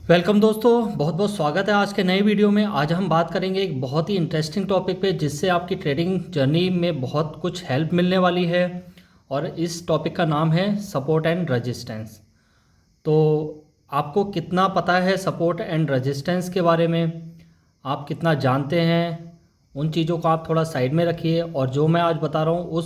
Welcome दोस्तों, बहुत बहुत स्वागत है आज के नए वीडियो में। आज हम बात करेंगे एक बहुत ही इंटरेस्टिंग टॉपिक पे जिससे आपकी ट्रेडिंग जर्नी में बहुत कुछ हेल्प मिलने वाली है। और इस टॉपिक का नाम है सपोर्ट एंड रेजिस्टेंस। तो आपको कितना पता है सपोर्ट एंड रेजिस्टेंस के बारे में, आप कितना जानते हैं, उन चीज़ों को आप थोड़ा साइड में रखिए और जो मैं आज बता रहा हूँ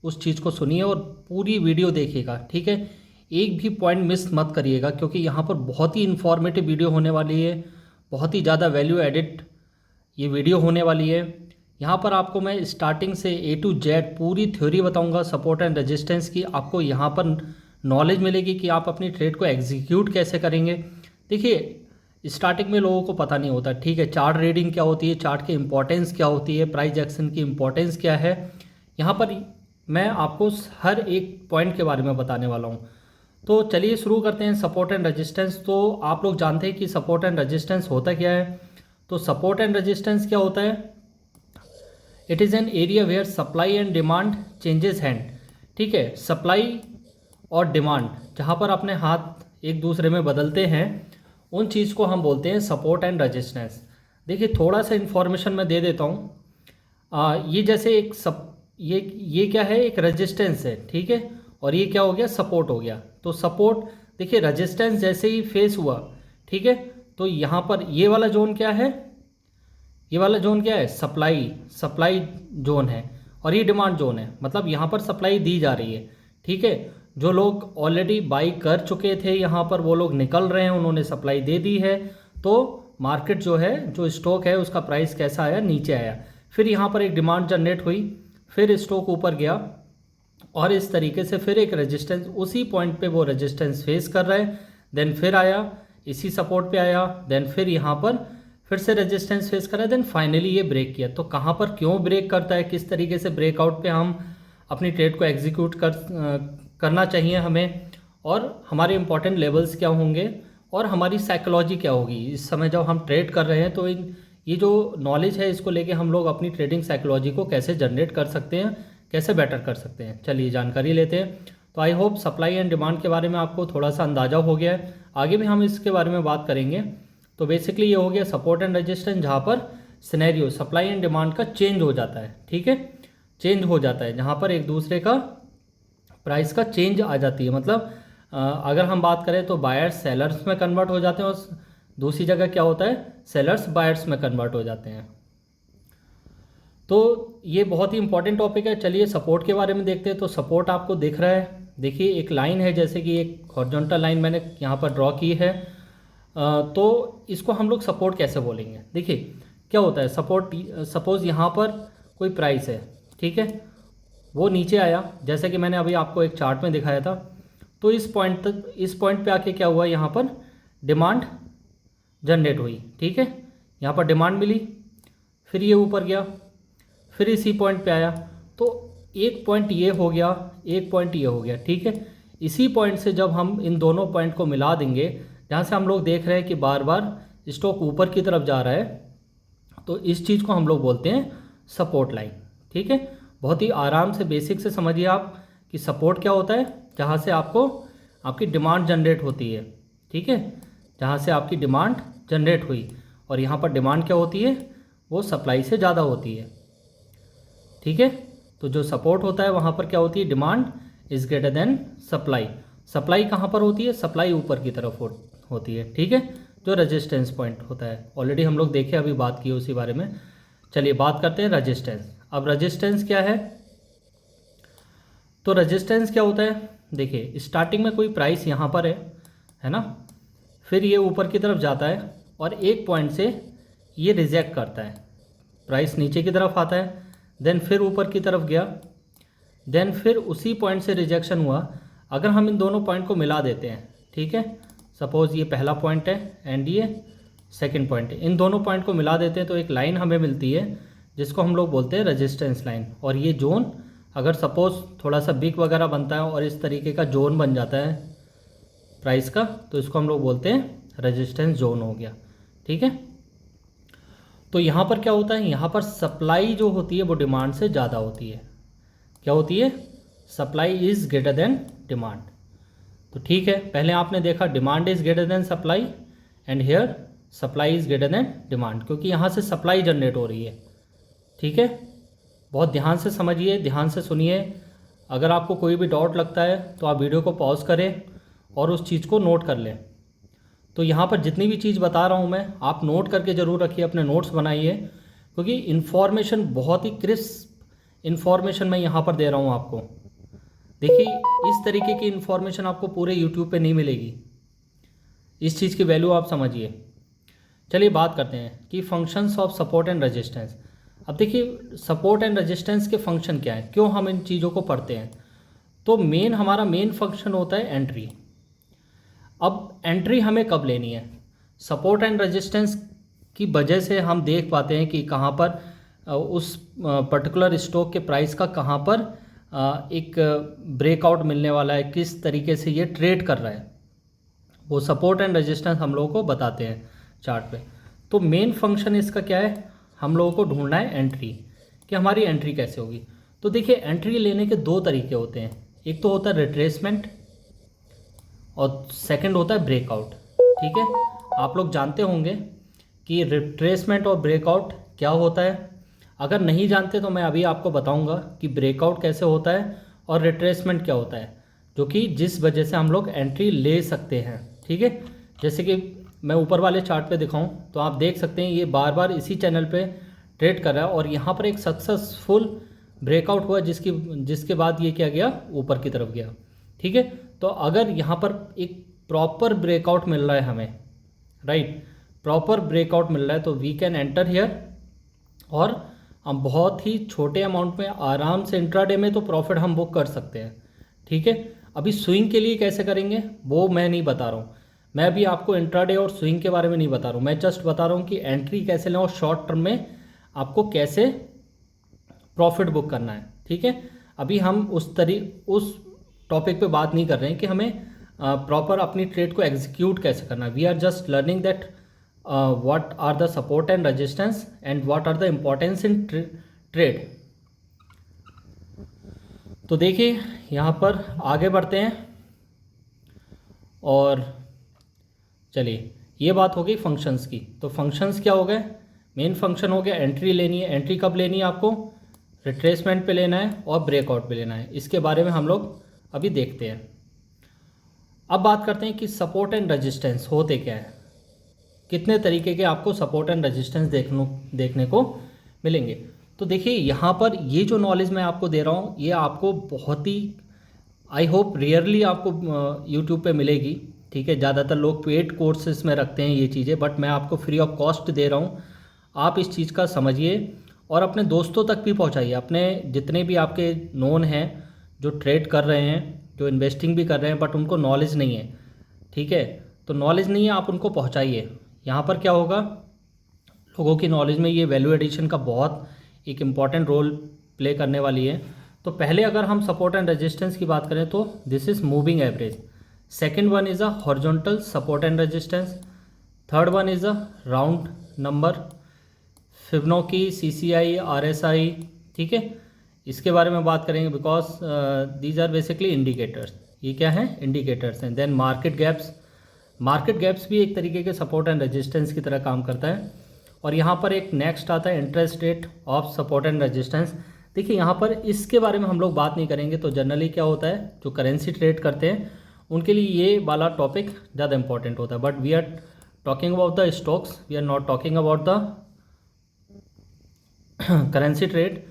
उस चीज़ को सुनिए और पूरी वीडियो देखिएगा, ठीक है। एक भी पॉइंट मिस मत करिएगा क्योंकि यहाँ पर बहुत ही इन्फॉर्मेटिव वीडियो होने वाली है, बहुत ही ज़्यादा वैल्यू एडिट ये वीडियो होने वाली है। यहाँ पर आपको मैं स्टार्टिंग से ए टू जेड पूरी थ्योरी बताऊँगा सपोर्ट एंड रेजिस्टेंस की। आपको यहाँ पर नॉलेज मिलेगी कि आप अपनी ट्रेड को एग्जीक्यूट कैसे करेंगे। देखिए, स्टार्टिंग में लोगों को पता नहीं होता, ठीक है, चार्ट रीडिंग क्या होती है, चार्ट की इंपॉर्टेंस क्या होती है, प्राइस एक्शन की इंपॉर्टेंस क्या है। यहाँ पर मैं आपको हर एक पॉइंट के बारे में बताने वाला हूँ। तो चलिए शुरू करते हैं सपोर्ट एंड रेजिस्टेंस। तो आप लोग जानते हैं कि सपोर्ट एंड रेजिस्टेंस होता क्या है। तो सपोर्ट एंड रेजिस्टेंस क्या होता है? It is an area where supply and demand changes hand. ठीक है, सप्लाई और डिमांड जहाँ पर अपने हाथ एक दूसरे में बदलते हैं, उन चीज़ को हम बोलते हैं सपोर्ट एंड रेजिस्टेंस। देखिए, थोड़ा सा इन्फॉर्मेशन मैं दे देता हूँ। ये जैसे एक ये क्या है, एक रेजिस्टेंस है, ठीक है, और ये क्या हो गया, सपोर्ट हो गया। तो सपोर्ट, देखिए रेजिस्टेंस जैसे ही फेस हुआ, ठीक है, तो यहाँ पर ये वाला जोन क्या है, ये वाला जोन क्या है, सप्लाई जोन है और ये डिमांड जोन है। मतलब यहाँ पर सप्लाई दी जा रही है, ठीक है। जो लोग ऑलरेडी बाई कर चुके थे यहाँ पर, वो लोग निकल रहे हैं, उन्होंने सप्लाई दे दी है। तो मार्केट जो है, जो स्टॉक है, उसका प्राइस कैसा आया, नीचे आया। फिर यहाँ पर एक डिमांड जनरेट हुई, फिर स्टॉक ऊपर गया और इस तरीके से फिर एक रेजिस्टेंस, उसी पॉइंट पे वो रेजिस्टेंस फेस कर रहा है। देन फिर आया, इसी सपोर्ट पे आया, देन फिर यहाँ पर फिर से रेजिस्टेंस फेस कर रहा है, देन फाइनली ये ब्रेक किया। तो कहाँ पर क्यों ब्रेक करता है, किस तरीके से ब्रेकआउट पे हम अपनी ट्रेड को एग्जीक्यूट करना चाहिए हमें, और हमारे इंपॉर्टेंट लेवल्स क्या होंगे और हमारी साइकोलॉजी क्या होगी इस समय जब हम ट्रेड कर रहे हैं। तो ये जो नॉलेज है, इसको लेके हम लोग अपनी ट्रेडिंग साइकोलॉजी को कैसे जनरेट कर सकते हैं, कैसे बेटर कर सकते हैं, चलिए जानकारी लेते हैं। तो I hope supply and demand के बारे में आपको थोड़ा सा अंदाज़ा हो गया है। आगे भी हम इसके बारे में बात करेंगे। तो बेसिकली ये हो गया सपोर्ट एंड रेजिस्टेंस, जहाँ पर सिनेरियो सप्लाई एंड डिमांड का चेंज हो जाता है, ठीक है, चेंज हो जाता है, जहाँ पर एक दूसरे का प्राइस का चेंज आ जाती है। मतलब अगर हम बात करें तो बायर्स सेलर्स में कन्वर्ट हो जाते हैं और दूसरी जगह क्या होता है, सेलर्स बायर्स में कन्वर्ट हो जाते हैं। तो ये बहुत ही इंपॉर्टेंट टॉपिक है। चलिए सपोर्ट के बारे में देखते हैं। तो सपोर्ट आपको दिख रहा है, देखिए एक लाइन है, जैसे कि एक हॉरिजॉन्टल लाइन मैंने यहाँ पर ड्रॉ की है। तो इसको हम लोग सपोर्ट कैसे बोलेंगे। देखिए क्या होता है, सपोर्ट, सपोज़ यहाँ पर कोई प्राइस है, ठीक है, वो नीचे आया, जैसे कि मैंने अभी आपको एक चार्ट में दिखाया था। तो इस पॉइंट पे आके क्या हुआ, यहाँ पर डिमांड जनरेट हुई, ठीक है, यहाँ पर डिमांड मिली, फिर ये ऊपर गया, फिर इसी पॉइंट पे आया। तो एक पॉइंट ये हो गया, एक पॉइंट ये हो गया, ठीक है। इसी पॉइंट से जब हम इन दोनों पॉइंट को मिला देंगे, जहाँ से हम लोग देख रहे हैं कि बार बार स्टॉक ऊपर की तरफ जा रहा है, तो इस चीज़ को हम लोग बोलते हैं सपोर्ट लाइन, ठीक है। बहुत ही आराम से बेसिक से समझिए आप कि सपोर्ट क्या होता है, जहाँ से आपको आपकी डिमांड जनरेट होती है, ठीक है, जहाँ से आपकी डिमांड जनरेट हुई, और यहाँ पर डिमांड क्या होती है, वो सप्लाई से ज़्यादा होती है, ठीक है। तो जो सपोर्ट होता है वहाँ पर क्या होती है, demand is greater than supply. Supply कहाँ पर होती है, सप्लाई ऊपर की तरफ होती है, ठीक है। जो रेजिस्टेंस पॉइंट होता है, ऑलरेडी हम लोग देखे, अभी बात की उसी बारे में। चलिए बात करते हैं रेजिस्टेंस। अब रेजिस्टेंस क्या है, तो रेजिस्टेंस क्या होता है, देखिए स्टार्टिंग में कोई प्राइस यहाँ पर है ना, फिर ये ऊपर की तरफ जाता है और एक पॉइंट से ये रिजेक्ट करता है, प्राइस नीचे की तरफ आता है, देन फिर ऊपर की तरफ गया, देन फिर उसी पॉइंट से रिजेक्शन हुआ। अगर हम इन दोनों पॉइंट को मिला देते हैं, ठीक है, सपोज़ ये पहला पॉइंट है एंड ये सेकंड पॉइंट है, इन दोनों पॉइंट को मिला देते हैं तो एक लाइन हमें मिलती है जिसको हम लोग बोलते हैं रेजिस्टेंस लाइन। और ये जोन अगर सपोज़ थोड़ा सा बिग वगैरह बनता है और इस तरीके का जोन बन जाता है प्राइस का, तो इसको हम लोग बोलते हैं रेजिस्टेंस जोन हो गया, ठीक है। तो यहाँ पर क्या होता है, यहाँ पर सप्लाई जो होती है वो डिमांड से ज़्यादा होती है। क्या होती है, supply is greater than demand. तो ठीक है, पहले आपने देखा demand is greater than supply, and here supply is greater than demand, क्योंकि यहाँ से सप्लाई जनरेट हो रही है। ठीक है, बहुत ध्यान से समझिए, ध्यान से सुनिए। अगर आपको कोई भी डाउट लगता है तो आप वीडियो को पॉज करें और उस चीज़ को नोट कर लें। तो यहाँ पर जितनी भी चीज़ बता रहा हूँ मैं, आप नोट करके ज़रूर रखिए, अपने नोट्स बनाइए, क्योंकि इन्फॉर्मेशन बहुत ही क्रिस्प इन्फॉर्मेशन मैं यहाँ पर दे रहा हूँ आपको। देखिए, इस तरीके की इन्फॉर्मेशन आपको पूरे यूट्यूब पे नहीं मिलेगी। इस चीज़ की वैल्यू आप समझिए। चलिए बात करते हैं कि functions of support and resistance. अब देखिए, सपोर्ट एंड रेजिस्टेंस के फंक्शन क्या है, क्यों हम इन चीज़ों को पढ़ते हैं। तो हमारा मेन फंक्शन होता है एंट्री। अब एंट्री हमें कब लेनी है, सपोर्ट एंड रेजिस्टेंस की वजह से हम देख पाते हैं कि कहाँ पर उस पर्टिकुलर स्टॉक के प्राइस का कहाँ पर एक ब्रेकआउट मिलने वाला है, किस तरीके से ये ट्रेड कर रहा है, वो सपोर्ट एंड रेजिस्टेंस हम लोगों को बताते हैं चार्ट पे। तो मेन फंक्शन इसका क्या है, हम लोगों को ढूंढना है एंट्री, कि हमारी एंट्री कैसे होगी। तो देखिए, एंट्री लेने के दो तरीके होते हैं, एक तो होता है रिट्रेसमेंट और सेकंड होता है ब्रेकआउट। ठीक है, आप लोग जानते होंगे कि रिट्रेसमेंट और ब्रेकआउट क्या होता है। अगर नहीं जानते तो मैं अभी आपको बताऊंगा कि ब्रेकआउट कैसे होता है और रिट्रेसमेंट क्या होता है, जो कि जिस वजह से हम लोग एंट्री ले सकते हैं। ठीक है, जैसे कि मैं ऊपर वाले चार्ट पे दिखाऊं तो आप देख सकते हैं ये बार बार इसी चैनल पे ट्रेड कर रहा है और यहाँ पर एक सक्सेसफुल ब्रेकआउट हुआ, जिसके बाद ये क्या गया, ऊपर की तरफ गया। ठीक है, तो अगर यहाँ पर एक प्रॉपर ब्रेकआउट मिल रहा है हमें, राइट, प्रॉपर ब्रेकआउट मिल रहा है, तो वी कैन एंटर हियर और हम बहुत ही छोटे अमाउंट में आराम से इंट्राडे में तो प्रॉफिट हम बुक कर सकते हैं। ठीक है, अभी स्विंग के लिए कैसे करेंगे वो मैं नहीं बता रहा हूँ, मैं अभी आपको इंट्राडे और स्विंग के बारे में नहीं बता रहा हूँ, मैं जस्ट बता रहा हूँ कि एंट्री कैसे लें और शॉर्ट टर्म में आपको कैसे प्रॉफिट बुक करना है। ठीक है, अभी हम उस टॉपिक पे बात नहीं कर रहे हैं कि हमें प्रॉपर अपनी ट्रेड को एग्जीक्यूट कैसे करना है। We are just learning that what are the support and resistance and what are the importance in trade. तो देखिए, यहाँ पर आगे बढ़ते हैं और चलिए, ये बात हो गई फंक्शंस की। तो फंक्शंस क्या हो गए, मेन फंक्शन हो गया एंट्री लेनी है। एंट्री कब लेनी है आपको, रिट्रेसमेंट पे लेना है और ब्रेकआउट पे लेना है। इसके बारे में हम लोग अभी देखते हैं। अब बात करते हैं कि सपोर्ट एंड रेजिस्टेंस होते क्या है, कितने तरीके के आपको सपोर्ट एंड रेजिस्टेंस देखने को मिलेंगे। तो देखिए, यहाँ पर ये जो नॉलेज मैं आपको दे रहा हूँ ये आपको बहुत ही, आई होप, रेयरली आपको यूट्यूब पे मिलेगी। ठीक है, ज़्यादातर लोग पेड कोर्सेज में रखते हैं ये चीज़ें, बट मैं आपको फ्री ऑफ कॉस्ट दे रहा हूँ। आप इस चीज़ का समझिए और अपने दोस्तों तक भी पहुँचाइए, अपने जितने भी आपके नोन हैं जो ट्रेड कर रहे हैं, जो इन्वेस्टिंग भी कर रहे हैं बट उनको नॉलेज नहीं है। ठीक है, तो नॉलेज नहीं है, आप उनको पहुँचाइए। यहाँ पर क्या होगा, लोगों की नॉलेज में ये वैल्यू एडिशन का बहुत एक इम्पॉर्टेंट रोल प्ले करने वाली है। तो पहले अगर हम सपोर्ट एंड रेजिस्टेंस की बात करें तो this is moving average, second one is a horizontal support and resistance, third one is a round number, Fibonacci, CCI, RSI. ठीक है, इसके बारे में बात करेंगे because these are basically indicators. ये क्या है, इंडिकेटर्स हैं। Then market gaps, market gaps भी एक तरीके के सपोर्ट एंड रेजिस्टेंस की तरह काम करता है। और यहाँ पर एक नेक्स्ट आता है interest rate of support and resistance. देखिए, यहाँ पर इसके बारे में हम लोग बात नहीं करेंगे। तो जनरली क्या होता है, जो करेंसी ट्रेड करते हैं उनके लिए ये वाला टॉपिक ज़्यादा इंपॉर्टेंट होता है, but we are talking about the stocks, we are not talking about the currency trade,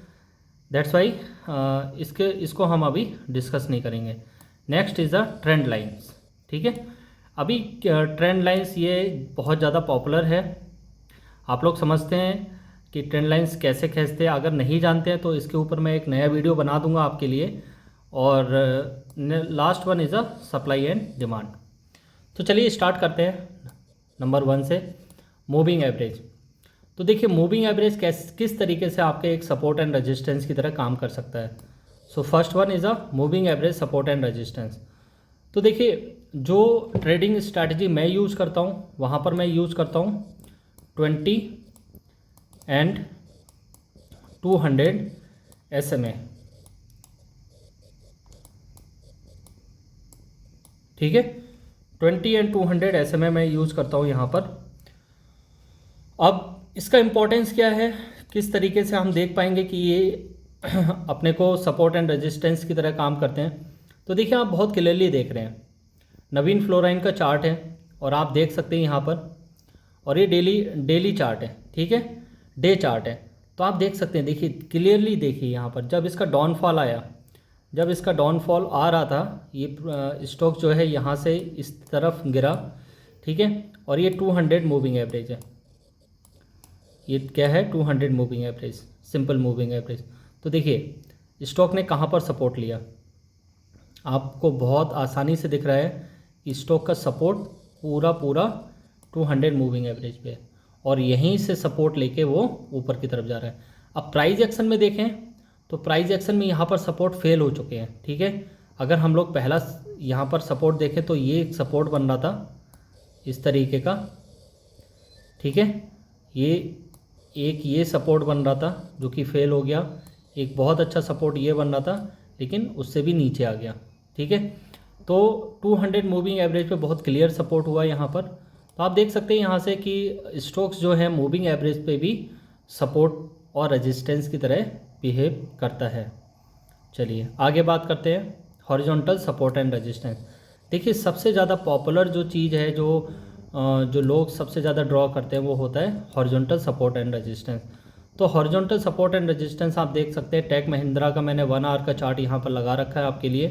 that's why इसको हम अभी डिस्कस नहीं करेंगे। Next is the trend lines. ठीक है, अभी ट्रेंड लाइन्स ये बहुत ज़्यादा पॉपुलर है। आप लोग समझते हैं कि ट्रेंड लाइन्स कैसे खींचते हैं, अगर नहीं जानते हैं तो इसके ऊपर मैं एक नया वीडियो बना दूंगा आपके लिए। और last one is a supply and demand. तो चलिए स्टार्ट करते हैं नंबर 1 से, मूविंग एवरेज। तो देखिए, मूविंग एवरेज किस तरीके से आपके एक सपोर्ट एंड रेजिस्टेंस की तरह काम कर सकता है। So first one is a moving average support and resistance. तो देखिए, जो ट्रेडिंग स्ट्रैटेजी मैं यूज़ करता हूँ वहाँ पर मैं यूज़ करता हूँ 20 एंड 200 SMA। ठीक है, 20 एंड 200 ऐसे में मैं यूज़ करता हूँ यहाँ पर। अब इसका इम्पोर्टेंस क्या है, किस तरीके से हम देख पाएंगे कि ये अपने को सपोर्ट एंड रेजिस्टेंस की तरह काम करते हैं। तो देखिए आप बहुत क्लियरली देख रहे हैं, नवीन फ्लोराइन का चार्ट है और आप देख सकते हैं यहाँ पर, और ये डेली चार्ट है, ठीक है, डे चार्ट है। तो आप देख सकते हैं, देखिए क्लियरली देखिए यहाँ पर जब इसका डाउनफॉल आया, जब इसका डाउनफॉल आ रहा था, ये स्टॉक जो है यहाँ से इस तरफ गिरा, ठीक है, और ये 200 मूविंग एवरेज है, ये क्या है 200 moving average, simple moving average. तो देखिए स्टॉक ने कहाँ पर सपोर्ट लिया, आपको बहुत आसानी से दिख रहा है कि स्टॉक का सपोर्ट पूरा 200 मूविंग एवरेज पे है, और यहीं से सपोर्ट लेके वो ऊपर की तरफ जा रहा है। अब प्राइस एक्शन में देखें तो प्राइस एक्शन में यहाँ पर सपोर्ट फेल हो चुके हैं, ठीक है। अगर हम लोग पहला यहाँ पर सपोर्ट देखें तो ये एक सपोर्ट बन रहा था इस तरीके का, ठीक है, ये सपोर्ट बन रहा था जो कि फेल हो गया। एक बहुत अच्छा सपोर्ट ये बन रहा था लेकिन उससे भी नीचे आ गया, ठीक है। तो 200 मूविंग एवरेज पे बहुत क्लियर सपोर्ट हुआ यहाँ पर। तो आप देख सकते हैं यहाँ से कि स्टॉक्स जो है मूविंग एवरेज पे भी सपोर्ट और रेजिस्टेंस की तरह बिहेव करता है। चलिए आगे बात करते हैं हॉरिजॉन्टल सपोर्ट एंड रेजिस्टेंस। देखिए सबसे ज़्यादा पॉपुलर जो चीज़ है, जो लोग सबसे ज़्यादा ड्रॉ करते हैं, वो होता है हॉरिजॉन्टल सपोर्ट एंड रेजिस्टेंस। तो हॉरिजॉन्टल सपोर्ट एंड रेजिस्टेंस आप देख सकते हैं, टेक महिंद्रा का मैंने 1 आवर का चार्ट यहाँ पर लगा रखा है आपके लिए।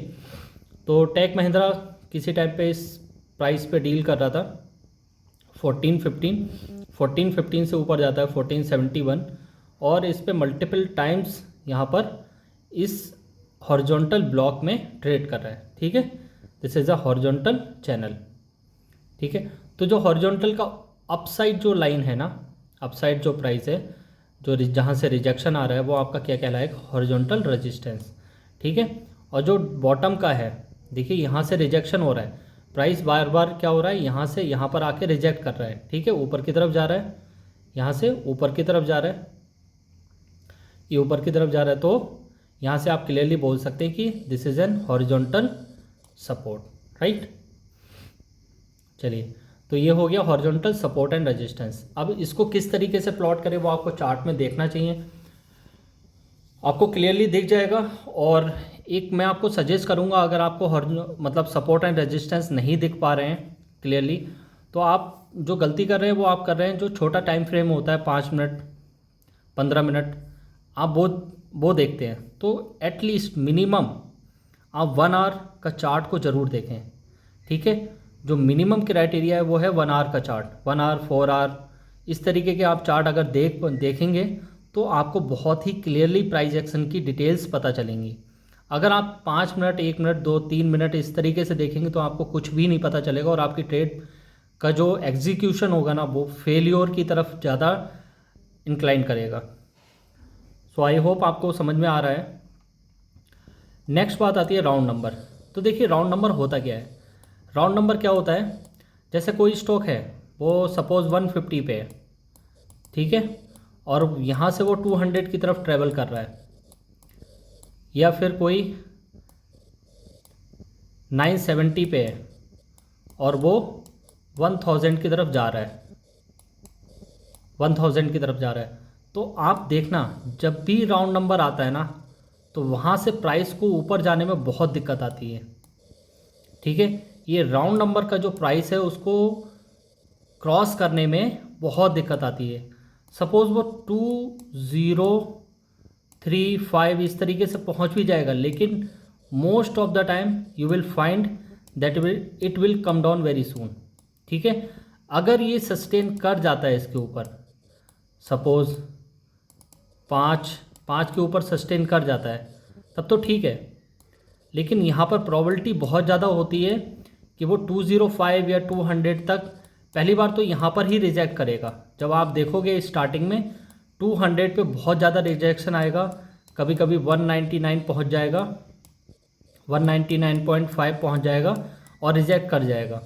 तो टेक महिंद्रा किसी टाइम पे इस प्राइस पे डील कर रहा था 1415 से ऊपर जाता है 1471, और इस पे मल्टीपल टाइम्स यहाँ पर इस हॉरिजॉन्टल ब्लॉक में ट्रेड कर रहा है, ठीक है। This is a horizontal channel, ठीक है। तो जो हॉरिजॉन्टल का अपसाइड जो लाइन है ना, अपसाइड जो प्राइस है, जो जहाँ से रिजेक्शन आ रहा है, वो आपका क्या कहलाएगा, हॉरिजॉन्टल रेजिस्टेंस, ठीक है। और जो बॉटम का है, देखिए यहाँ से रिजेक्शन हो रहा है, प्राइस बार बार क्या हो रहा है, यहाँ से यहाँ पर आके रिजेक्ट कर रहा है, ठीक है, ऊपर की तरफ जा रहा है, यहाँ से ऊपर की तरफ जा रहा है, ये ऊपर की तरफ जा रहा है। तो यहाँ से आप क्लियरली बोल सकते हैं कि this is an horizontal support, right. चलिए, तो ये हो गया हॉरिजॉन्टल सपोर्ट एंड रेजिस्टेंस। अब इसको किस तरीके से प्लॉट करें वो आपको चार्ट में देखना चाहिए, आपको क्लियरली दिख जाएगा। और एक मैं आपको सजेस्ट करूंगा, अगर आपको मतलब सपोर्ट एंड रेजिस्टेंस नहीं दिख पा रहे हैं क्लियरली, तो आप जो गलती कर रहे हैं वो आप कर रहे हैं, जो छोटा टाइम फ्रेम होता है 5 मिनट 15 मिनट, आप वो देखते हैं। तो एटलीस्ट मिनिमम आप 1 आवर का चार्ट को ज़रूर देखें, ठीक है। जो मिनिमम क्राइटेरिया है वो है 1 आवर का चार्ट, 1 आवर 4 आवर, इस तरीके के आप चार्ट अगर देखेंगे तो आपको बहुत ही क्लियरली प्राइस एक्शन की डिटेल्स पता चलेंगी। अगर आप 5 मिनट 1 मिनट 2-3 मिनट इस तरीके से देखेंगे तो आपको कुछ भी नहीं पता चलेगा, और आपकी ट्रेड का जो एग्जीक्यूशन होगा ना, वो फेलियर की तरफ ज़्यादा इंक्लाइन करेगा। सो आई होप आपको समझ में आ रहा है। नेक्स्ट बात आती है राउंड नंबर। तो देखिए राउंड नंबर होता क्या है, राउंड नंबर क्या होता है, जैसे कोई स्टॉक है वो सपोज़ 150 पे है, ठीक है, और यहाँ से वो 200 की तरफ ट्रेवल कर रहा है, या फिर कोई 970 पे है और वो 1000 की तरफ जा रहा है, 1000 की तरफ जा रहा है। तो आप देखना जब भी राउंड नंबर आता है ना, तो वहाँ से प्राइस को ऊपर जाने में बहुत दिक्कत आती है, ठीक है। ये राउंड नंबर का जो प्राइस है उसको क्रॉस करने में बहुत दिक्कत आती है। सपोज़ वो 2035 इस तरीके से पहुंच भी जाएगा, लेकिन most of the time you will find that it will come down very soon, ठीक है। अगर ये सस्टेन कर जाता है इसके ऊपर, सपोज़ 5 के ऊपर सस्टेन कर जाता है, तब तो ठीक है। लेकिन यहाँ पर प्रोबेबिलिटी बहुत ज़्यादा होती है कि वो 205 या 200 तक पहली बार तो यहाँ पर ही रिजेक्ट करेगा। जब आप देखोगे स्टार्टिंग में 200 पे बहुत ज़्यादा रिजेक्शन आएगा, कभी कभी 199 पहुँच जाएगा, 199.5 पहुँच जाएगा और रिजेक्ट कर जाएगा।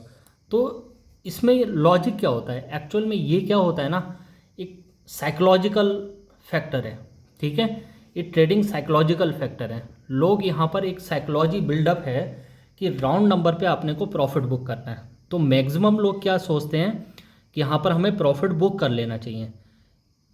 तो इसमें लॉजिक क्या होता है, एक्चुअल में ये क्या होता है ना, एक साइकोलॉजिकल फैक्टर है, ठीक है। ये ट्रेडिंग साइकोलॉजिकल फैक्टर है। लोग यहाँ पर एक साइकोलॉजी बिल्डअप है कि राउंड नंबर पे अपने को प्रॉफिट बुक करना है, तो मैक्सिमम लोग क्या सोचते हैं कि यहाँ पर हमें प्रॉफिट बुक कर लेना चाहिए।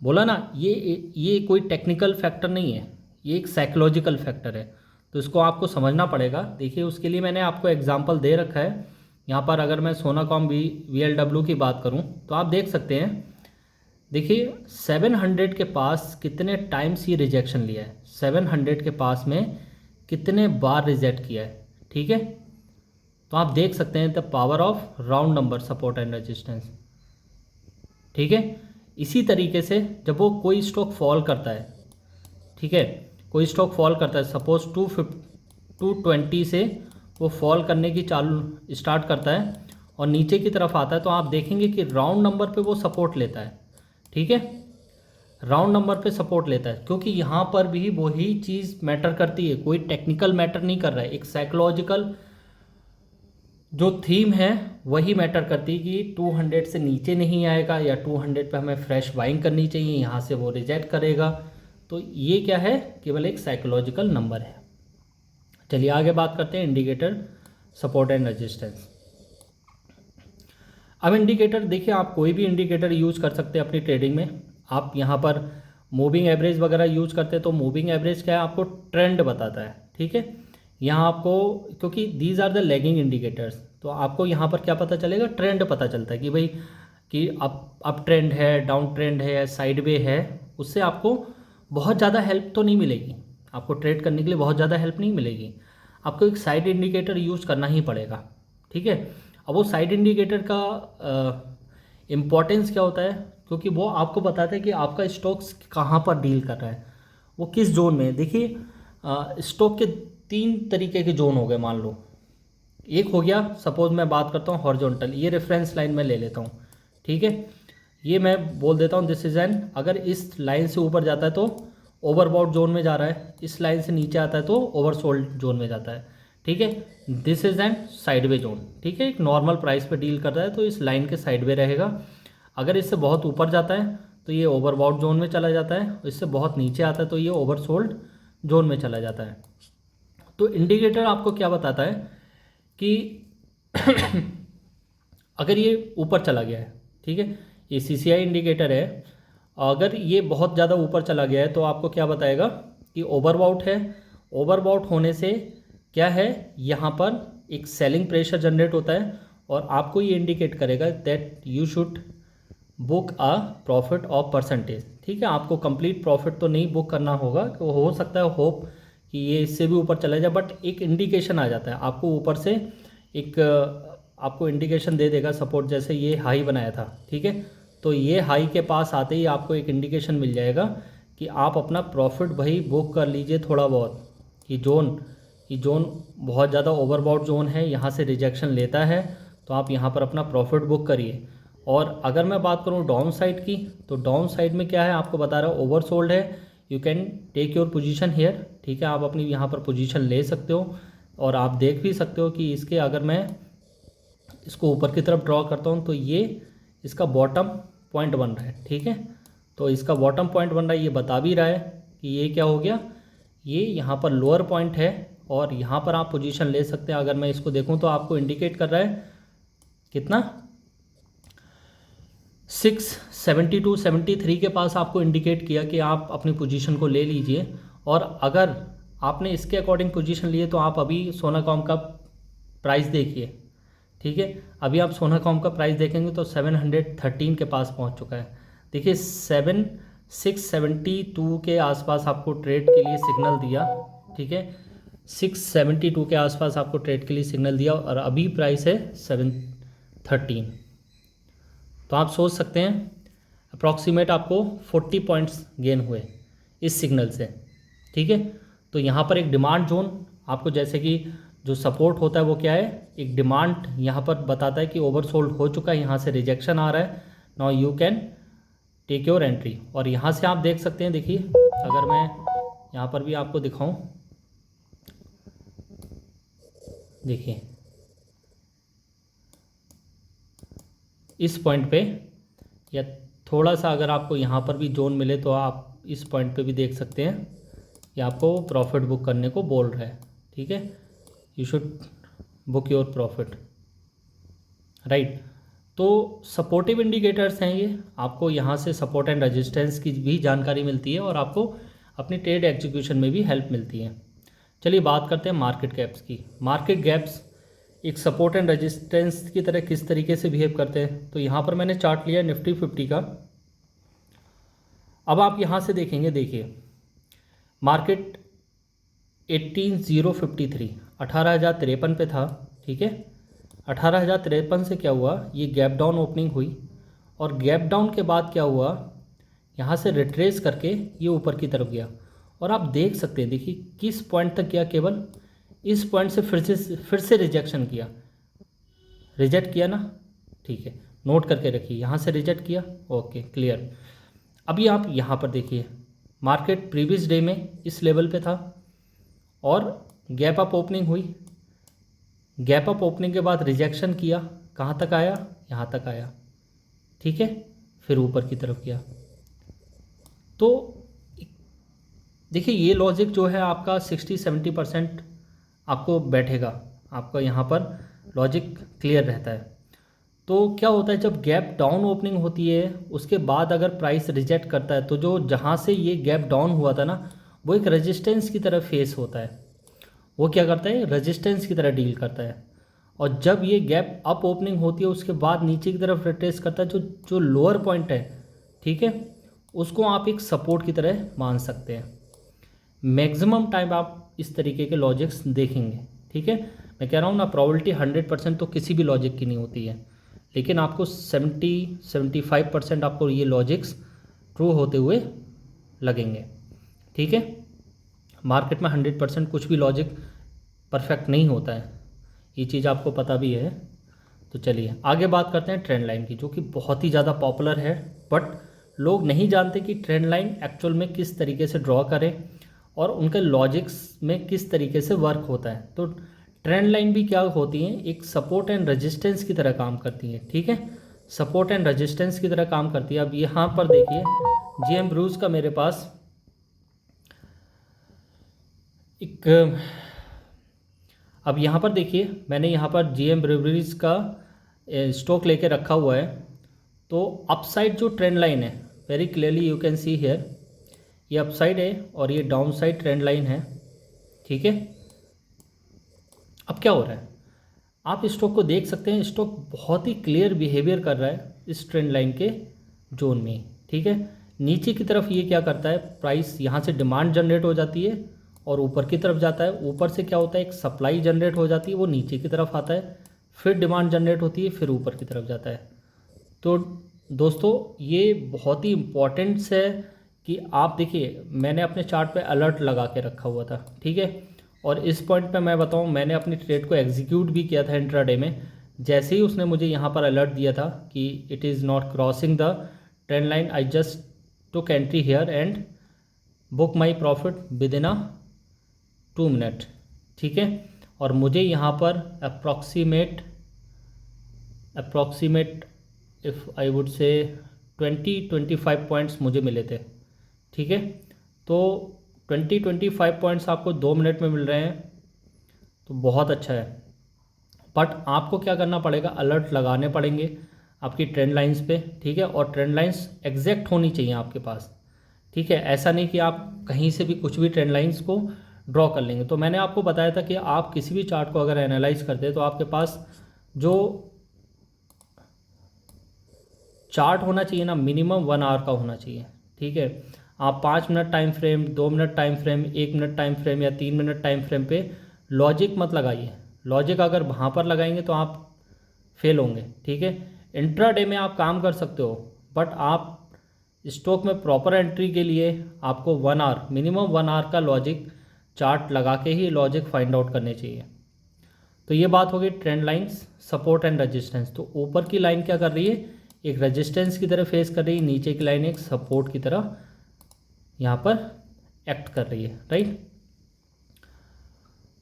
बोला ना, ये कोई टेक्निकल फैक्टर नहीं है, ये एक साइकोलॉजिकल फैक्टर है। तो इसको आपको समझना पड़ेगा। देखिए, उसके लिए मैंने आपको एग्जांपल दे रखा है यहाँ पर। अगर मैं सोनाकॉम VLW की बात करूँ तो आप देख सकते हैं। देखिए 700 के पास कितने टाइम्स ये रिजेक्शन लिया है, 700 के पास में कितने बार रिजेक्ट किया है। ठीक है, तो आप देख सकते हैं the power of round number support and resistance. ठीक है, इसी तरीके से जब वो कोई स्टॉक फॉल करता है, ठीक है, कोई स्टॉक फॉल करता है, सपोज 220 से वो फॉल करने की चालू स्टार्ट करता है और नीचे की तरफ आता है, तो आप देखेंगे कि राउंड नंबर पे वो सपोर्ट लेता है। ठीक है, राउंड नंबर पे सपोर्ट लेता है, क्योंकि यहाँ पर भी वही चीज़ मैटर करती है, कोई टेक्निकल मैटर नहीं कर रहा है, एक साइकोलॉजिकल जो थीम है वही मैटर करती है कि 200 से नीचे नहीं आएगा या 200 पे हमें फ्रेश बाइंग करनी चाहिए, यहाँ से वो रिजेक्ट करेगा। तो ये क्या है, केवल एक साइकोलॉजिकल नंबर है। चलिए आगे बात करते हैं इंडिकेटर सपोर्ट एंड रेजिस्टेंस। अब इंडिकेटर देखिए, आप कोई भी इंडिकेटर यूज़ कर सकते हैं अपनी ट्रेडिंग में। आप यहाँ पर मूविंग एवरेज वगैरह यूज़ करते हैं, तो मूविंग एवरेज क्या है, आपको ट्रेंड बताता है। ठीक है, यहाँ आपको, क्योंकि these are the lagging indicators, तो आपको यहाँ पर क्या पता चलेगा, ट्रेंड पता चलता है कि भाई कि अप ट्रेंड है, डाउन ट्रेंड है, साइड वे है। उससे आपको बहुत ज़्यादा हेल्प तो नहीं मिलेगी, आपको ट्रेड करने के लिए बहुत ज़्यादा हेल्प नहीं मिलेगी, आपको एक साइड इंडिकेटर यूज़ करना ही पड़ेगा। ठीक है, अब वो साइड इंडिकेटर का इम्पॉर्टेंस क्या होता है, क्योंकि वो आपको बताता है कि आपका स्टॉक्स कहाँ पर डील कर रहा है, वो किस जोन में है। देखिए स्टॉक के 3 तरीके के जोन हो गए मान लो। एक हो गया, सपोज मैं बात करता हूँ हॉरिजॉन्टल, ये रेफरेंस लाइन में ले लेता हूँ। ठीक है, ये मैं बोल देता हूँ दिस इज एन, अगर इस लाइन से ऊपर जाता है तो ओवरबॉट जोन में जा रहा है, इस लाइन से नीचे आता है तो ओवरसोल्ड जोन में जाता है। ठीक है, this is an sideway zone. ठीक है, एक नॉर्मल प्राइस पे डील कर रहा है तो इस लाइन के साइडवे रहेगा। अगर इससे बहुत ऊपर जाता है तो ये ओवरबॉट जोन में चला जाता है, इससे बहुत नीचे आता है तो ये ओवरसोल्ड जोन में चला जाता है। तो इंडिकेटर आपको क्या बताता है कि अगर ये ऊपर चला गया है, ठीक है, ये CCI इंडिकेटर है, अगर ये बहुत ज़्यादा ऊपर चला गया है तो आपको क्या बताएगा कि ओवरबॉट है। ओवरबॉट होने से क्या है, यहाँ पर एक सेलिंग प्रेशर जनरेट होता है और आपको ये इंडिकेट करेगा that you should book a profit of percentage. ठीक है, आपको कंप्लीट प्रॉफिट तो नहीं बुक करना होगा, हो सकता है होप कि ये इससे भी ऊपर चला जाए, बट एक इंडिकेशन आ जाता है आपको ऊपर से, एक आपको इंडिकेशन दे देगा। सपोर्ट जैसे ये हाई बनाया था, ठीक है, तो ये हाई के पास आते ही आपको एक इंडिकेशन मिल जाएगा कि आप अपना प्रॉफिट भाई बुक कर लीजिए थोड़ा बहुत। ये जोन बहुत ज़्यादा ओवरबॉट जोन है, यहाँ से रिजेक्शन लेता है, तो आप यहाँ पर अपना प्रॉफिट बुक करिए। और अगर मैं बात करूँ डाउन साइड की, तो डाउन साइड में क्या है, आपको बता रहा है ओवरसोल्ड है, you can take your position here. ठीक है, आप अपनी यहाँ पर पोजीशन ले सकते हो और आप देख भी सकते हो कि इसके, अगर मैं इसको ऊपर की तरफ ड्रॉ करता हूँ तो ये इसका बॉटम पॉइंट बन रहा है। ठीक है, तो इसका बॉटम पॉइंट बन रहा है, ये बता भी रहा है कि ये क्या हो गया, ये यहाँ पर लोअर पॉइंट है और यहाँ पर आप पोजीशन ले सकते हैं। अगर मैं इसको देखूँ तो आपको इंडिकेट कर रहा है कितना, 672 73 के पास आपको इंडिकेट किया कि आप अपनी पोजीशन को ले लीजिए। और अगर आपने इसके अकॉर्डिंग पोजीशन लिए तो आप अभी सोनाकॉम का प्राइस देखिए। ठीक है, अभी आप सोनाकॉम का प्राइस देखेंगे तो 713 के पास पहुंच चुका है। देखिए 672 के आसपास आपको ट्रेड के लिए सिग्नल दिया। ठीक है, 672 के आसपास आपको ट्रेड के लिए सिग्नल दिया और अभी प्राइस है 713। तो आप सोच सकते हैं अप्रॉक्सीमेट आपको 40 पॉइंट्स गेन हुए इस सिग्नल से। ठीक है, तो यहाँ पर एक डिमांड जोन आपको, जैसे कि जो सपोर्ट होता है वो क्या है, एक डिमांड यहाँ पर बताता है कि ओवरसोल्ड हो चुका है, यहाँ से रिजेक्शन आ रहा है, now you can take your entry. और यहाँ से आप देख सकते हैं, देखिए अगर मैं यहाँ पर भी आपको दिखाऊं, देखिए इस पॉइंट पे, या थोड़ा सा अगर आपको यहाँ पर भी जोन मिले तो आप इस पॉइंट पे भी देख सकते हैं कि आपको प्रॉफिट बुक करने को बोल रहा है। ठीक है, you should book your profit, right. तो सपोर्टिव इंडिकेटर्स हैं ये, आपको यहाँ से सपोर्ट एंड रेजिस्टेंस की भी जानकारी मिलती है और आपको अपनी ट्रेड एग्जीक्यूशन में भी हेल्प मिलती है। चलिए बात करते हैं मार्केट गैप्स की। मार्केट गैप्स एक सपोर्ट एंड रेजिस्टेंस की तरह किस तरीके से बिहेव करते हैं, तो यहाँ पर मैंने चार्ट लिया निफ्टी 50 का। अब आप यहाँ से देखेंगे, देखिए मार्केट 18,053 18,053 पे था, ठीक है। 18,053 से क्या हुआ, ये गैप डाउन ओपनिंग हुई और गैप डाउन के बाद क्या हुआ, यहाँ से रिट्रेस करके ये ऊपर की तरफ गया और आप देख सकते हैं, देखिए किस पॉइंट तक गया, केवल इस पॉइंट से फिर से रिजेक्शन किया, रिजेक्ट किया ना, ठीक है, नोट करके रखिए, यहाँ से रिजेक्ट किया, ओके क्लियर। अभी आप यहाँ पर देखिए मार्केट प्रीवियस डे में इस लेवल पे था और गैप अप ओपनिंग हुई, गैप अप ओपनिंग के बाद रिजेक्शन किया, कहाँ तक आया, यहाँ तक आया, ठीक है, फिर ऊपर की तरफ गया। तो देखिए ये लॉजिक जो है आपका 60-70% आपको बैठेगा, आपका यहाँ पर लॉजिक क्लियर रहता है। तो क्या होता है, जब गैप डाउन ओपनिंग होती है उसके बाद अगर प्राइस रिजेक्ट करता है तो जो जहाँ से ये गैप डाउन हुआ था ना, वो एक रेजिस्टेंस की तरह फेस होता है, वो क्या करता है, रेजिस्टेंस की तरह डील करता है। और जब ये गैप अप ओपनिंग होती है उसके बाद नीचे की तरफ रिट्रेस करता है, जो लोअर पॉइंट है, ठीक है, उसको आप एक सपोर्ट की तरह मान सकते हैं। मैक्सिमम टाइम आप इस तरीके के लॉजिक्स देखेंगे, ठीक है। मैं कह रहा हूँ ना, प्रॉबिलिटी 100% तो किसी भी लॉजिक की नहीं होती है, लेकिन आपको 70-75% आपको ये लॉजिक्स ट्रू होते हुए लगेंगे, ठीक है। मार्केट में 100% कुछ भी लॉजिक परफेक्ट नहीं होता है, ये चीज़ आपको पता भी है। तो चलिए आगे बात करते हैं ट्रेंड लाइन की, जो कि बहुत ही ज़्यादा पॉपुलर है, बट लोग नहीं जानते कि ट्रेंड लाइन एक्चुअल में किस तरीके से ड्रॉ करें और उनके लॉजिक्स में किस तरीके से वर्क होता है। तो ट्रेंड लाइन भी क्या होती हैं, एक सपोर्ट एंड रेजिस्टेंस की तरह काम करती हैं, ठीक है, सपोर्ट एंड रेजिस्टेंस की तरह काम करती है। अब यहाँ पर देखिए जीएम ब्रूज का मेरे पास एक, अब यहाँ पर देखिए मैंने यहाँ पर जीएम ब्रूवरीज का स्टॉक लेके रखा हुआ है। तो अपसाइड जो ट्रेंड लाइन है, very clearly you can see here, ये अपसाइड है और ये डाउन साइड ट्रेंड लाइन है, ठीक है। अब क्या हो रहा है, आप स्टॉक को देख सकते हैं, स्टॉक बहुत ही क्लियर बिहेवियर कर रहा है इस ट्रेंड लाइन के जोन में, ठीक है। नीचे की तरफ ये क्या करता है, प्राइस यहाँ से डिमांड जनरेट हो जाती है और ऊपर की तरफ जाता है, ऊपर से क्या होता है, एक सप्लाई जनरेट हो जाती है, वो नीचे की तरफ आता है, फिर डिमांड जनरेट होती है, फिर ऊपर की तरफ जाता है। तो दोस्तों ये बहुत ही इम्पॉर्टेंट्स है कि आप देखिए, मैंने अपने चार्ट पे अलर्ट लगा के रखा हुआ था, ठीक है। और इस पॉइंट पे मैं बताऊं, मैंने अपनी ट्रेड को एग्जीक्यूट भी किया था इंट्राडे में। जैसे ही उसने मुझे यहाँ पर अलर्ट दिया था कि it is not crossing the trend line, I just took entry here and book my profit with in 2 minute, ठीक है। और मुझे यहाँ पर approximate if I would say 20-25 points मुझे मिले थे, ठीक है। तो 20-25 पॉइंट्स आपको 2 मिनट में मिल रहे हैं, तो बहुत अच्छा है। बट आपको क्या करना पड़ेगा, अलर्ट लगाने पड़ेंगे आपकी ट्रेंड लाइंस पे, ठीक है। और ट्रेंड लाइंस एग्जैक्ट होनी चाहिए आपके पास, ठीक है। ऐसा नहीं कि आप कहीं से भी कुछ भी ट्रेंड लाइंस को ड्रॉ कर लेंगे। तो मैंने आपको बताया था कि आप किसी भी चार्ट को अगर एनालाइज करते हैं तो आपके पास जो चार्ट होना चाहिए ना, मिनिमम 1 आवर का होना चाहिए, ठीक है। आप 5 minute time frame, 2 minute time frame, 1 minute time frame या 3 मिनट टाइम फ्रेम पे लॉजिक मत लगाइए। लॉजिक अगर वहाँ पर लगाएंगे तो आप फेल होंगे, ठीक है। इंट्राडे में आप काम कर सकते हो, बट आप स्टॉक में प्रॉपर एंट्री के लिए आपको 1 आवर, मिनिमम 1 आवर का लॉजिक चार्ट लगा के ही लॉजिक फाइंड आउट करने चाहिए। तो ये बात होगी trend lines, support and resistance. तो ऊपर की लाइन क्या कर रही है, एक रेजिस्टेंस की तरह फेस कर रही है, नीचे की लाइन एक सपोर्ट की तरह यहाँ पर एक्ट कर रही है, right.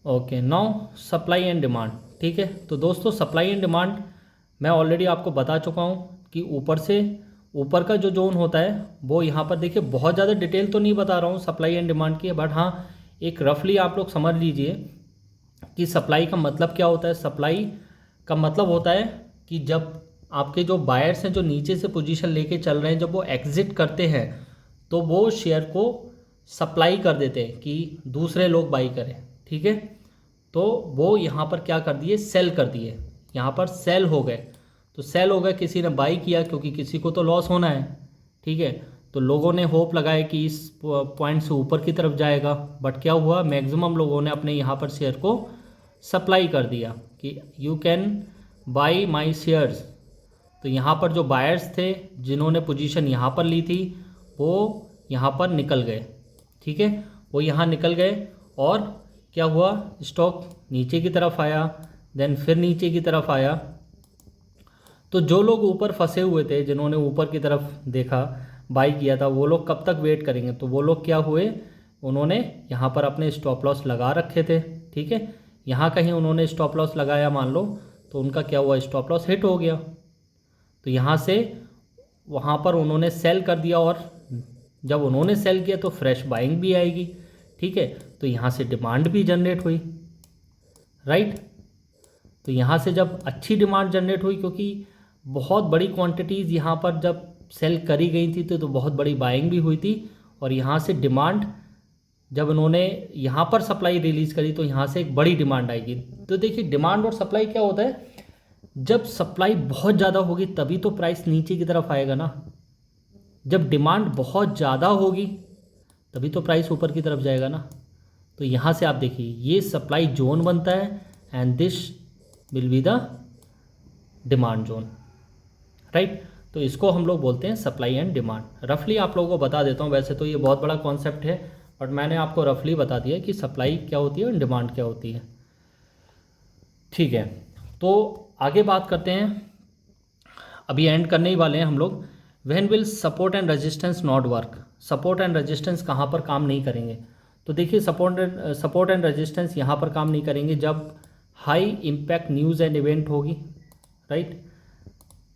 Okay, now supply and demand, ठीक है। तो दोस्तों सप्लाई एंड डिमांड मैं ऑलरेडी आपको बता चुका हूँ कि ऊपर का जो जोन होता है वो यहाँ पर देखिए, बहुत ज़्यादा डिटेल तो नहीं बता रहा हूँ सप्लाई एंड डिमांड की, बट हाँ एक रफली आप लोग समझ लीजिए कि सप्लाई का मतलब क्या होता है। सप्लाई का मतलब होता है कि जब आपके जो बायर्स हैं जो नीचे से पोजीशन लेके चल रहे हैं, जब वो एग्जिट करते हैं तो वो शेयर को सप्लाई कर देते हैं कि दूसरे लोग बाई करें, ठीक है। तो वो यहाँ पर क्या कर दिए, सेल कर दिए, यहाँ पर सेल हो गए। तो सेल हो गए, किसी ने बाई किया क्योंकि किसी को तो लॉस होना है, ठीक है। तो लोगों ने होप लगाया कि इस पॉइंट से ऊपर की तरफ जाएगा, बट क्या हुआ, मैक्सिमम लोगों ने अपने यहाँ पर शेयर को सप्लाई कर दिया कि you can by my shares. तो यहाँ पर जो बायर्स थे जिन्होंने पोजीशन यहाँ पर ली थी वो यहाँ पर निकल गए, ठीक है, वो यहाँ निकल गए। और क्या हुआ, स्टॉक नीचे की तरफ आया, देन फिर नीचे की तरफ आया। तो जो लोग ऊपर फंसे हुए थे, जिन्होंने ऊपर की तरफ देखा, बाई किया था, वो लोग कब तक वेट करेंगे। तो वो लोग क्या हुए, उन्होंने यहाँ पर अपने स्टॉप लॉस लगा रखे थे, ठीक है। यहाँ कहीं उन्होंने स्टॉप लॉस लगाया मान लो, तो उनका क्या हुआ, स्टॉप लॉस हिट हो गया। तो यहाँ से वहाँ पर उन्होंने सेल कर दिया, और जब उन्होंने सेल किया तो फ्रेश बाइंग भी आएगी, ठीक है। तो यहाँ से डिमांड भी जनरेट हुई, राइट। तो यहाँ से जब अच्छी डिमांड जनरेट हुई, क्योंकि बहुत बड़ी क्वांटिटीज़ यहाँ पर जब सेल करी गई थी तो बहुत बड़ी बाइंग भी हुई थी। और यहाँ से डिमांड जब उन्होंने यहाँ पर सप्लाई रिलीज़ करी तो यहाँ से एक बड़ी डिमांड आएगी। तो देखिए डिमांड और सप्लाई क्या होता है, जब सप्लाई बहुत ज़्यादा होगी तभी तो प्राइस नीचे की तरफ आएगा ना। जब डिमांड बहुत ज़्यादा होगी तभी तो प्राइस ऊपर की तरफ जाएगा ना। तो यहाँ से आप देखिए ये सप्लाई जोन बनता है and this will be the demand zone, right. तो इसको हम लोग बोलते हैं सप्लाई एंड डिमांड। रफली आप लोगों को बता देता हूँ, वैसे तो ये बहुत बड़ा कॉन्सेप्ट है, बट मैंने आपको रफली बता दिया कि सप्लाई क्या होती है और डिमांड क्या होती है, ठीक है। तो आगे बात करते हैं, अभी एंड करने ही वाले हैं हम लोग। When will support and resistance not work, support and resistance कहाँ पर काम नहीं करेंगे। तो देखिए सपोर्ट एंड रेजिस्टेंस यहाँ पर काम नहीं करेंगे जब high impact news and event होगी, राइट।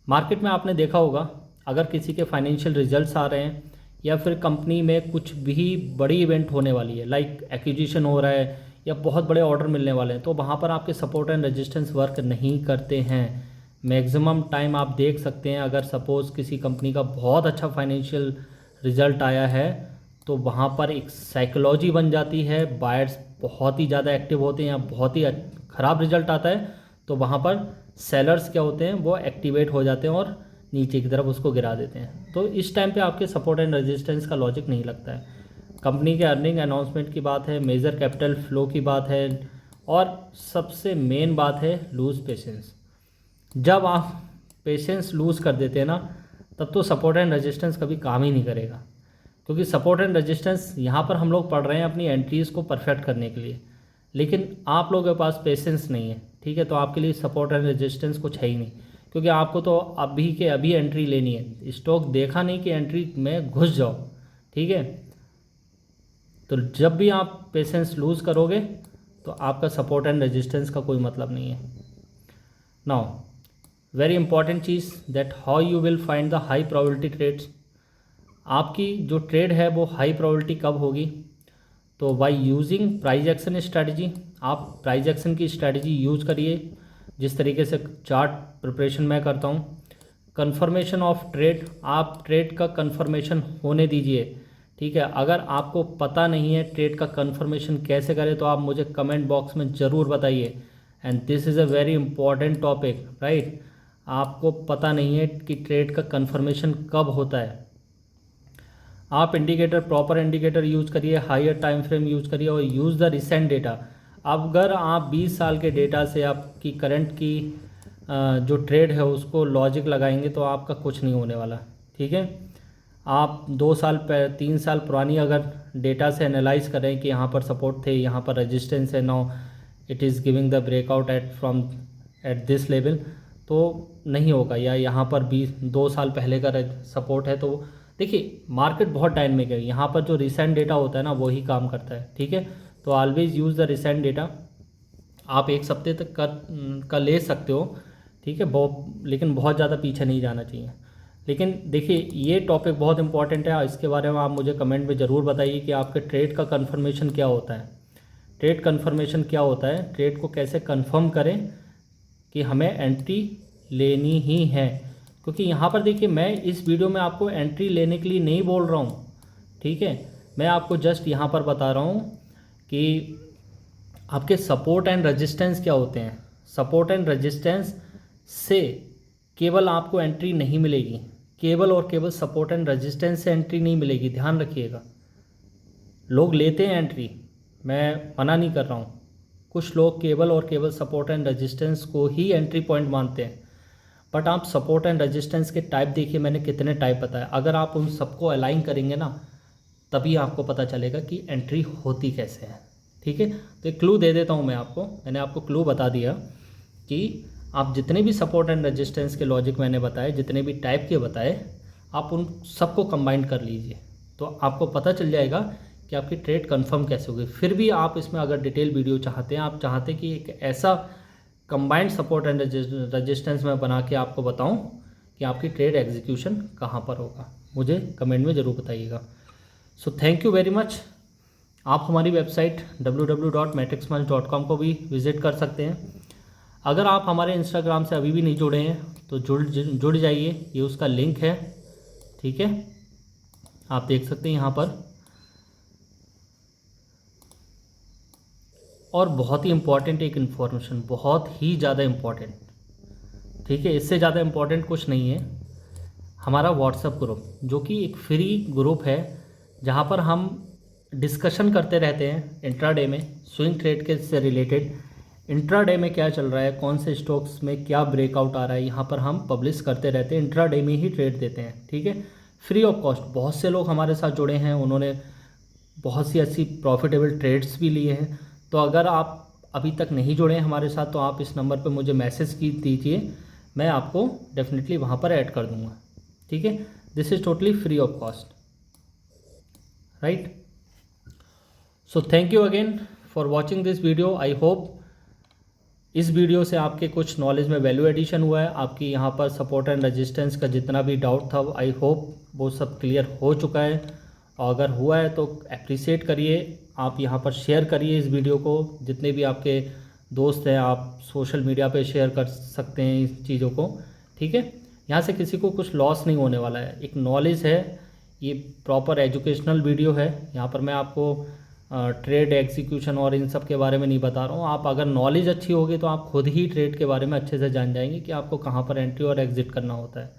मार्केट में आपने देखा होगा, अगर किसी के फाइनेंशियल रिजल्ट्स आ रहे हैं या फिर कंपनी में कुछ भी बड़ी इवेंट होने वाली है, लाइक एक्विजिशन हो रहा है या बहुत बड़े ऑर्डर मिलने वाले हैं, तो वहाँ पर आपके सपोर्ट एंड रेजिस्टेंस वर्क नहीं करते हैं। मैक्सिमम टाइम आप देख सकते हैं, अगर सपोज़ किसी कंपनी का बहुत अच्छा फाइनेंशियल रिजल्ट आया है तो वहाँ पर एक साइकोलॉजी बन जाती है, बायर्स बहुत ही ज़्यादा एक्टिव होते हैं, या बहुत ही ख़राब रिजल्ट आता है तो वहाँ पर सेलर्स क्या होते हैं, वो एक्टिवेट हो जाते हैं और नीचे की तरफ उसको गिरा देते हैं। तो इस टाइम पे आपके सपोर्ट एंड रेजिस्टेंस का लॉजिक नहीं लगता है। कंपनी के अर्निंग अनाउंसमेंट की बात है, मेजर कैपिटल फ्लो की बात है, और सबसे मेन बात है लूज़ पेशेंस। जब आप पेशेंस लूज़ कर देते हैं ना, तब तो सपोर्ट एंड रेजिस्टेंस कभी काम ही नहीं करेगा। क्योंकि सपोर्ट एंड रेजिस्टेंस यहाँ पर हम लोग पढ़ रहे हैं अपनी एंट्रीज़ को परफेक्ट करने के लिए, लेकिन आप लोगों के पास पेशेंस नहीं है, ठीक है। तो आपके लिए सपोर्ट एंड रेजिस्टेंस कुछ है ही नहीं, क्योंकि आपको तो अभी के अभी एंट्री लेनी है। स्टॉक देखा नहीं कि एंट्री में घुस जाओ, ठीक है। तो जब भी आप पेशेंस लूज़ करोगे तो आपका सपोर्ट एंड रेजिस्टेंस का कोई मतलब नहीं है। नाउ वेरी इंपॉर्टेंट चीज़ that how you will find the high probability trades. आपकी जो ट्रेड है वो हाई प्रोबेबिलिटी कब होगी, तो by using price action strategy. आप प्राइस एक्शन की स्ट्रैटेजी यूज़ करिए, जिस तरीके से चार्ट प्रिपरेशन मैं करता हूँ। कन्फर्मेशन ऑफ ट्रेड, आप ट्रेड का कन्फर्मेशन होने दीजिए, ठीक है। अगर आपको पता नहीं है ट्रेड का कन्फर्मेशन कैसे करें तो आप मुझे कमेंट बॉक्स में ज़रूर बताइए, and this is a very important topic, right. आपको पता नहीं है कि ट्रेड का कन्फर्मेशन कब होता है। आप इंडिकेटर, प्रॉपर इंडिकेटर यूज़ करिए, हायर टाइम फ्रेम यूज़ करिए, और यूज़ द रिसेंट डेटा। अगर आप 20 साल के डेटा से आपकी करंट की जो ट्रेड है उसको लॉजिक लगाएंगे तो आपका कुछ नहीं होने वाला, ठीक है। आप 2 साल 3 साल पुरानी अगर डेटा से एनालाइज करें कि यहाँ पर सपोर्ट थे, यहाँ पर रेजिस्टेंस है, now it is giving the breakout at this level, तो नहीं होगा। या यहाँ पर 2 साल पहले का सपोर्ट है, तो देखिए मार्केट बहुत डायनेमिक है, यहाँ पर जो रिसेंट डेटा होता है ना वही काम करता है, ठीक है। तो always use the recent data. आप 1 हफ्ते तक का ले सकते हो, ठीक है, लेकिन बहुत ज़्यादा पीछे नहीं जाना चाहिए। लेकिन देखिए ये टॉपिक बहुत इंपॉर्टेंट है, इसके बारे में आप मुझे कमेंट में ज़रूर बताइए कि आपके ट्रेड का कन्फर्मेशन क्या होता है। ट्रेड कन्फर्मेशन क्या होता है, ट्रेड को कैसे कन्फर्म करें कि हमें एंट्री लेनी ही है, क्योंकि यहाँ पर देखिए मैं इस वीडियो में आपको एंट्री लेने के लिए नहीं बोल रहा हूँ, ठीक है। मैं आपको जस्ट यहाँ पर बता रहा हूँ कि आपके सपोर्ट एंड रेजिस्टेंस क्या होते हैं। सपोर्ट एंड रेजिस्टेंस से केवल आपको एंट्री नहीं मिलेगी, केवल और केवल सपोर्ट एंड रेजिस्टेंस से एंट्री नहीं मिलेगी, ध्यान रखिएगा। लोग लेते हैं एंट्री, मैं मना नहीं कर रहा हूँ, कुछ लोग केवल और केवल सपोर्ट एंड रेजिस्टेंस को ही एंट्री पॉइंट मानते हैं, बट आप सपोर्ट एंड रेजिस्टेंस के टाइप देखिए, मैंने कितने टाइप बताए। अगर आप उन सबको अलाइन करेंगे ना, तभी आपको पता चलेगा कि एंट्री होती कैसे है, ठीक है। तो एक क्लू दे देता हूँ मैं आपको, मैंने आपको क्लू बता दिया कि आप जितने भी सपोर्ट एंड रेजिस्टेंस के लॉजिक मैंने बताए, जितने भी टाइप के बताए, आप उन सबको कंबाइन कर लीजिए, तो आपको पता चल जाएगा कि आपकी ट्रेड कंफर्म कैसे होगी। फिर भी आप इसमें अगर डिटेल वीडियो चाहते हैं, आप चाहते कि एक ऐसा कंबाइंड सपोर्ट एंड रेजिस्टेंस मैं बना के आपको बताऊं कि आपकी ट्रेड एग्जीक्यूशन कहां पर होगा, मुझे कमेंट में ज़रूर बताइएगा। So thank you very much. आप हमारी वेबसाइट www.matrixmunch.com को भी विज़िट कर सकते हैं। अगर आप हमारे इंस्टाग्राम से अभी भी नहीं जुड़े हैं तो जुड़ जाइए, ये उसका लिंक है, ठीक है। आप देख सकते हैं यहाँ पर। और बहुत ही इम्पॉर्टेंट एक इन्फॉर्मेशन, बहुत ही ज़्यादा इम्पॉर्टेंट, ठीक है, इससे ज़्यादा इम्पॉर्टेंट कुछ नहीं है। हमारा व्हाट्सएप ग्रुप, जो कि एक फ्री ग्रुप है, जहाँ पर हम डिस्कशन करते रहते हैं इंट्राडे में, स्विंग ट्रेड के से रिलेटेड। इंट्राडे में क्या चल रहा है, कौन से स्टॉक्स में क्या ब्रेकआउट आ रहा है, यहाँ पर हम पब्लिश करते रहते हैं, इंट्राडे में ही ट्रेड देते हैं, ठीक है, फ्री ऑफ कॉस्ट। बहुत से लोग हमारे साथ जुड़े हैं, उन्होंने बहुत सी ऐसी प्रॉफिटेबल ट्रेड्स भी लिए हैं। तो अगर आप अभी तक नहीं जुड़े हैं हमारे साथ, तो आप इस नंबर पर मुझे मैसेज की दीजिए, मैं आपको डेफिनेटली वहाँ पर ऐड कर दूँगा, ठीक है। This is totally free of cost, right. So thank you again for watching this video. I hope इस वीडियो से आपके कुछ नॉलेज में वैल्यू एडिशन हुआ है। आपकी यहाँ पर सपोर्ट एंड रेजिस्टेंस का जितना भी डाउट था, आई होप वो सब क्लियर हो चुका है। और अगर हुआ है तो अप्रिशिएट करिए, आप यहाँ पर शेयर करिए इस वीडियो को, जितने भी आपके दोस्त हैं आप सोशल मीडिया पे शेयर कर सकते हैं इस चीज़ों को, ठीक है। यहाँ से किसी को कुछ लॉस नहीं होने वाला है, एक नॉलेज है, ये प्रॉपर एजुकेशनल वीडियो है। यहाँ पर मैं आपको ट्रेड एग्जीक्यूशन और इन सब के बारे में नहीं बता रहा हूँ। आप अगर नॉलेज अच्छी होगी तो आप खुद ही ट्रेड के बारे में अच्छे से जान जाएंगे कि आपको कहाँ पर एंट्री और एग्जिट करना होता है।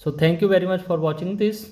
So thank you very much for watching this.